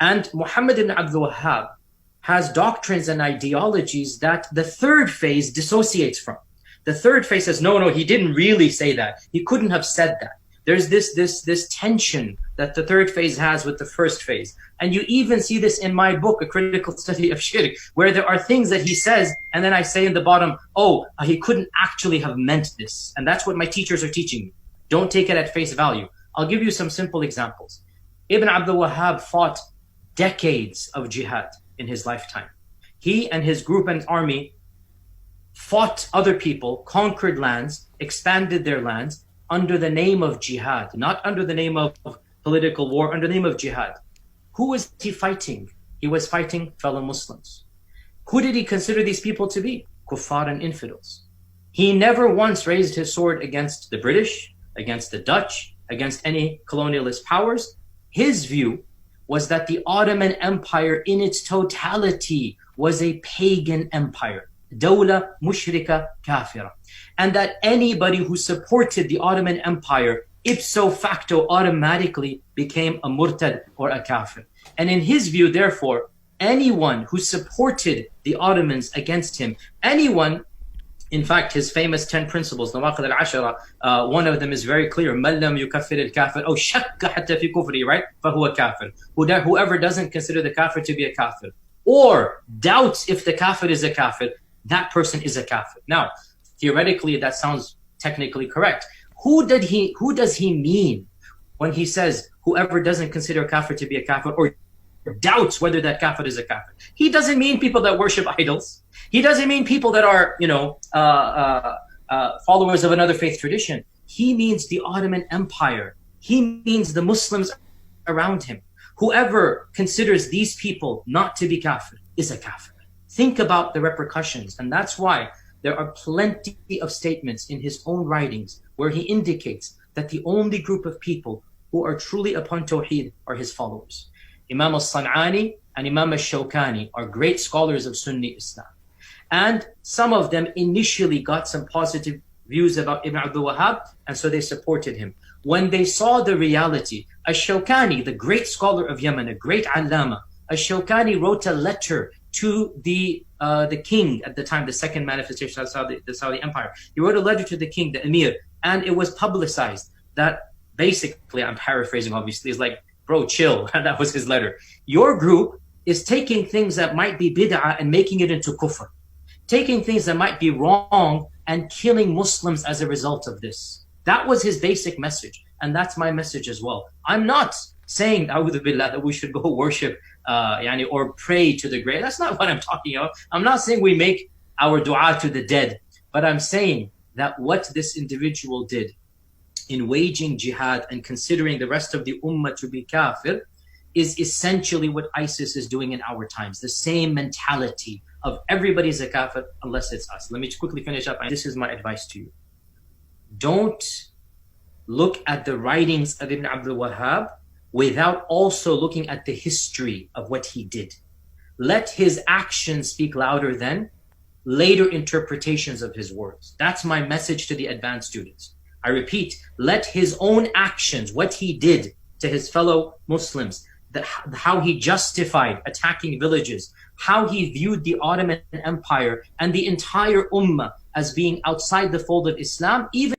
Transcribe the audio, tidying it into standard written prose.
And Muhammad ibn Abdul Wahhab has doctrines and ideologies that the third phase dissociates from. The third phase says, no, he didn't really say that. He couldn't have said that. There's this tension that the third phase has with the first phase. And you even see this in my book, A Critical Study of Shirk, where there are things that he says, and then I say in the bottom, he couldn't actually have meant this. And that's what my teachers are teaching me. Don't take it at face value. I'll give you some simple examples. Ibn Abdul Wahhab fought decades of jihad in his lifetime. He and his group and army fought other people, conquered lands, expanded their lands under the name of jihad, not under the name of political war, under the name of jihad. Who was he fighting? He was fighting fellow Muslims. Who did he consider these people to be? Kuffar and infidels. He never once raised his sword against the British, against the Dutch, against any colonialist powers. His view was that the Ottoman Empire in its totality was a pagan empire, dawla mushrika kafira, and that anybody who supported the Ottoman Empire ipso facto automatically became a murtad or a kafir. And in his view, therefore, anyone who supported the Ottomans against him, anyone, in fact, his famous 10 principles, Nawaqid al-Ashara, one of them is very clear, مَنْ لَمْ يُكَفِّرِ الْكَافِرِ أو شَكَّ حَتَّى فِي كُفْرِهِ, right? فَهُوَ كَافِرٌ. Whoever doesn't consider the kafir to be a kafir, or doubts if the kafir is a kafir, that person is a kafir. Now, theoretically, that sounds technically correct. Who does he mean when he says whoever doesn't consider kafir to be a kafir or doubts whether that kafir is a kafir? He doesn't mean people that worship idols. He doesn't mean people that are, followers of another faith tradition. He means the Ottoman Empire. He means the Muslims around him. Whoever considers these people not to be kafir is a kafir. Think about the repercussions. And that's why there are plenty of statements in his own writings where he indicates that the only group of people who are truly upon Tawheed are his followers. Imam al-San'ani and Imam al-Shawkani are great scholars of Sunni Islam. And some of them initially got some positive views about Ibn Abdul Wahhab, and so they supported him. When they saw the reality, al-Shawkani, the great scholar of Yemen, a great allama, al-Shawkani wrote a letter to the king at the time, the second manifestation of the Saudi Empire. He wrote a letter to the king, the emir, and it was publicized that basically, I'm paraphrasing obviously, is like, bro, chill. And that was his letter. Your group is taking things that might be bid'ah and making it into kufr. Taking things that might be wrong and killing Muslims as a result of this. That was his basic message. And that's my message as well. I'm not saying, a'udhu billah, that we should go worship or pray to the grave. That's not what I'm talking about. I'm not saying we make our dua to the dead. But I'm saying that what this individual did in waging jihad and considering the rest of the ummah to be kafir is essentially what ISIS is doing in our times. The same mentality of everybody's a kafir unless it's us. Let me quickly finish up. This is my advice to you. Don't look at the writings of Ibn Abdul Wahhab without also looking at the history of what he did. Let his actions speak louder than later interpretations of his words. That's my message to the advanced students. I repeat, let his own actions, what he did to his fellow Muslims, how he justified attacking villages, how he viewed the Ottoman Empire and the entire ummah as being outside the fold of Islam, even